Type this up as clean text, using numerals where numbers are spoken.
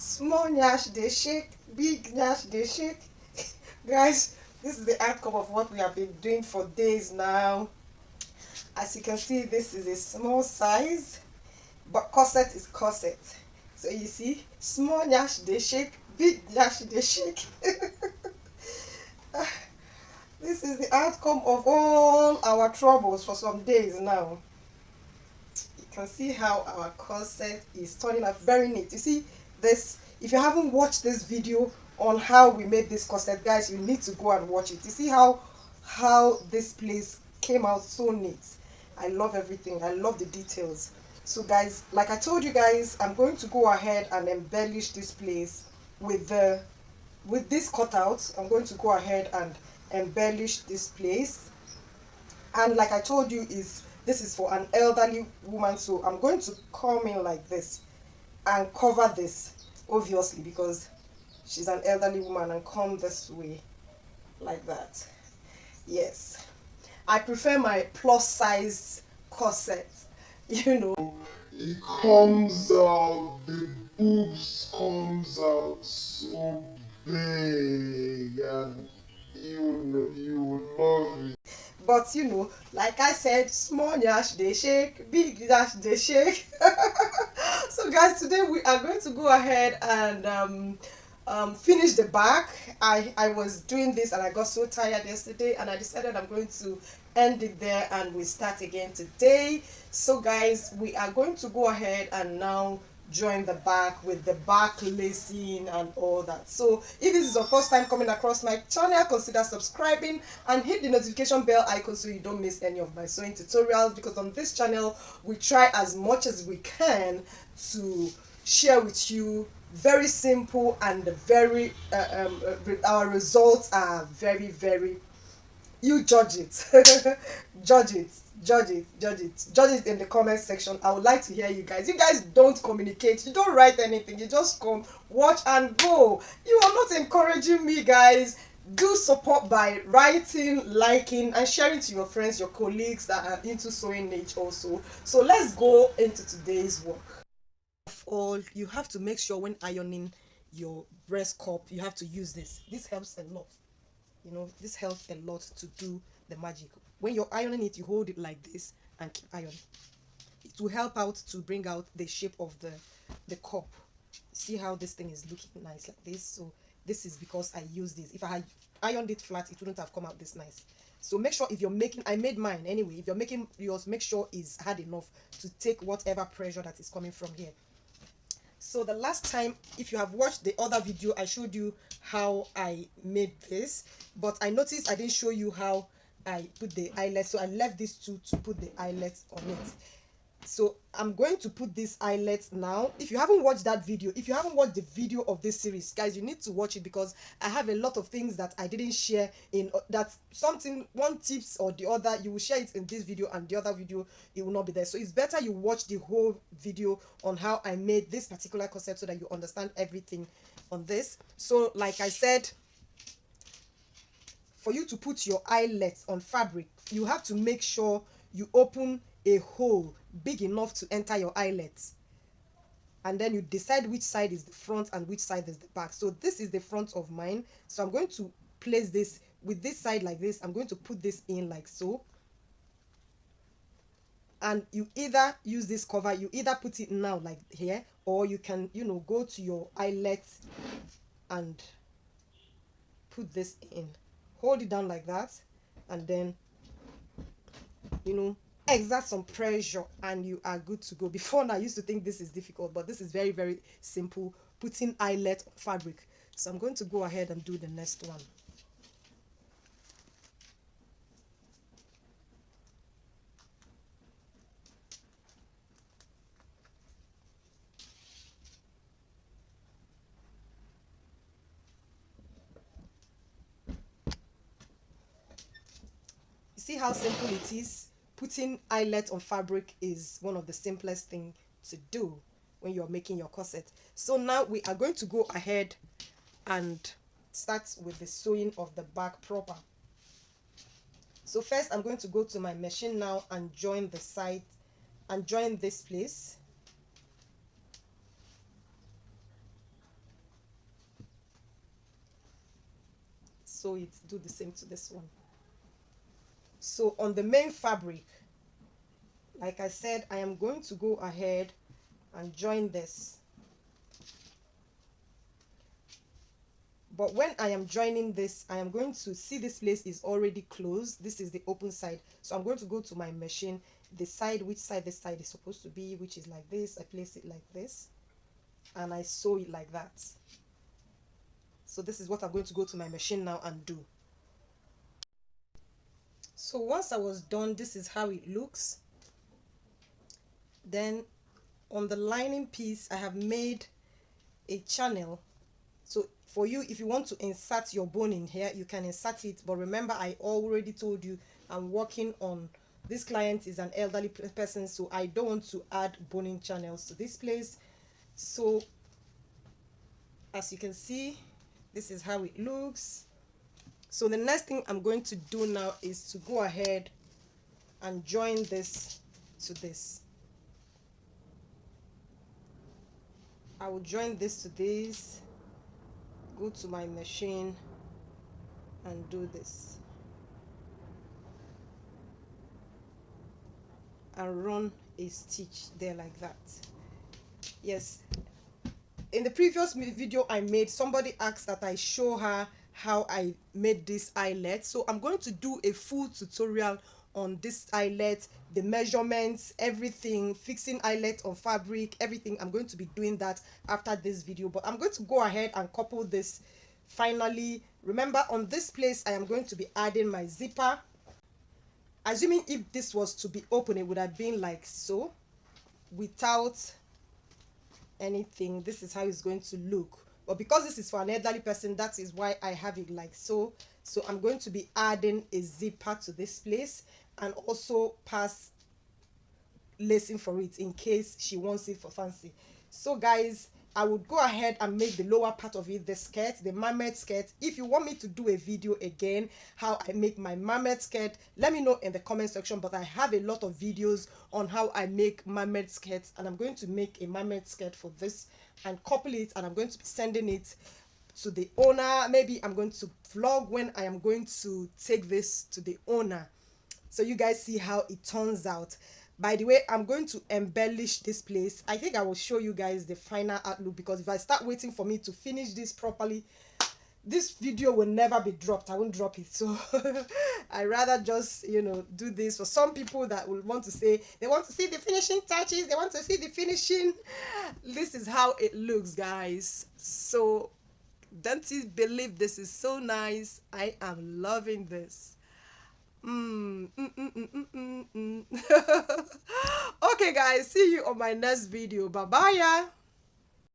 Small nyash they shake, big nyash they shake. Guys, this is the outcome of what we have been doing for days now. As you can see, this is a small size, but corset is corset. So you see, small nyash they shake, big nyash they shake. This is the outcome of all our troubles for some days now. You can see how our corset is turning out very neat. You see this, if you haven't watched this video on how we made this corset, guys, you need to go and watch it. You see how this place came out so neat. I love everything. I love the details. So guys, like I told you guys, I'm going to go ahead and embellish this place with this cutout. I'm going to go ahead and embellish this place. And like I told you, this is for an elderly woman, so I'm going to come in like this and cover this, obviously, because she's an elderly woman, and come this way like that. Yes, I prefer my plus size corset, you know. It comes out, the boobs comes out so big, and you love it. But you know, like I said, small nyash they shake, big nyash they shake. So guys, today we are going to go ahead and finish the back. I was doing this and I got so tired yesterday, and I decided I'm going to end it there and we start again today. So guys, we are going to go ahead and now join the back with the back lacing and all that. So if this is your first time coming across my channel, consider subscribing and hit the notification bell icon so you don't miss any of my sewing tutorials, because on this channel we try as much as we can to share with you very simple and very our results are very, you judge it. Judge it, judge it, judge it, judge it in the comment section. I would like to hear you guys. You guys don't communicate, you don't write anything, you just come, watch and go. You are not encouraging me, guys. Do support by writing, liking and sharing to your friends, your colleagues that are into sewing niche also. So let's go into today's work. Of all, you have to make sure when ironing your breast cup, you have to use this helps a lot. You know, this helps a lot to do the magic. When you're ironing it, you hold it like this and keep ironing. It will help out to bring out the shape of the cup. See how this thing is looking nice like this? So this is because I use this. If I had ironed it flat, it wouldn't have come out this nice. So make sure if you're making, I made mine anyway, if you're making yours, make sure it's hard enough to take whatever pressure that is coming from here. So the last time, if you have watched the other video, I showed you how I made this, but I noticed I didn't show you how I put the eyelet, so I left these two to put the eyelet on it. So I'm going to put this eyelet now. If you haven't watched that video, if you haven't watched the video of this series, guys, you need to watch it, because I have a lot of things that I didn't share in that. Something, one tips or the other, you will share it in this video and the other video it will not be there. So it's better you watch the whole video on how I made this particular concept so that you understand everything on this. So like I said, for you to put your eyelet on fabric, you have to make sure you open a hole big enough to enter your eyelet, and then you decide which side is the front and which side is the back. So this is the front of mine, so I'm going to place this with this side like this. I'm going to put this in like so, and you either use this cover, you either put it now like here, or you can, you know, go to your eyelet and put this in, hold it down like that, and then, you know, exert some pressure and you are good to go. Before now I used to think this is difficult, but this is very simple, putting eyelet on fabric. So I'm going to go ahead and do the next one. You see how simple it is? Putting eyelet on fabric is one of the simplest things to do when you're making your corset. So now we are going to go ahead and start with the sewing of the back proper. So first I'm going to go to my machine now and join the side and join this place. sew it, do the same to this one. So on the main fabric, like I said, I am going to go ahead and join this. But when I am joining this, I am going to see this lace is already closed. This is the open side. So I'm going to go to my machine, the side, which side this side is supposed to be, which is like this. I place it like this and I sew it like that. So this is what I'm going to go to my machine now and do. So once I was done, this is how it looks. Then on the lining piece, I have made a channel. So for you, if you want to insert your bone in here, you can insert it. But remember, I already told you I'm working on, this client is an elderly person, so I don't want to add boning channels to this place. So as you can see, this is how it looks. So the next thing I'm going to do now is to go ahead and join this to this. I will join this to this, go to my machine and do this and run a stitch there like that. Yes, in the previous video I made, somebody asked that I show her how I made this eyelet. So I'm going to do a full tutorial on this eyelet, the measurements, everything, fixing eyelet on fabric, everything. I'm going to be doing that after this video, but I'm going to go ahead and couple this finally. Remember, on this place I am going to be adding my zipper. Assuming if this was to be open, it would have been like so, without anything. This is how it's going to look, but because this is for an elderly person, that is why I have it like so. So I'm going to be adding a zipper to this place and also pass lacing for it in case she wants it for fancy. So guys, I would go ahead and make the lower part of it the skirt, the mermaid skirt. If you want me to do a video again how I make my mermaid skirt, let me know in the comment section. But I have a lot of videos on how I make mermaid skirts, and I'm going to make a mermaid skirt for this and couple it, and I'm going to be sending it to the owner. Maybe I'm going to vlog when I am going to take this to the owner, so you guys see how it turns out. By the way, I'm going to embellish this place. I think I will show you guys the final outlook, because if I start waiting for me to finish this properly, this video will never be dropped. I won't drop it. So I rather just, you know, do this. For some people that will want to say, they want to see the finishing touches, they want to see the finishing. This is how it looks, guys. So don't you believe this is so nice? I am loving this. Okay guys, see you on my next video. Bye bye.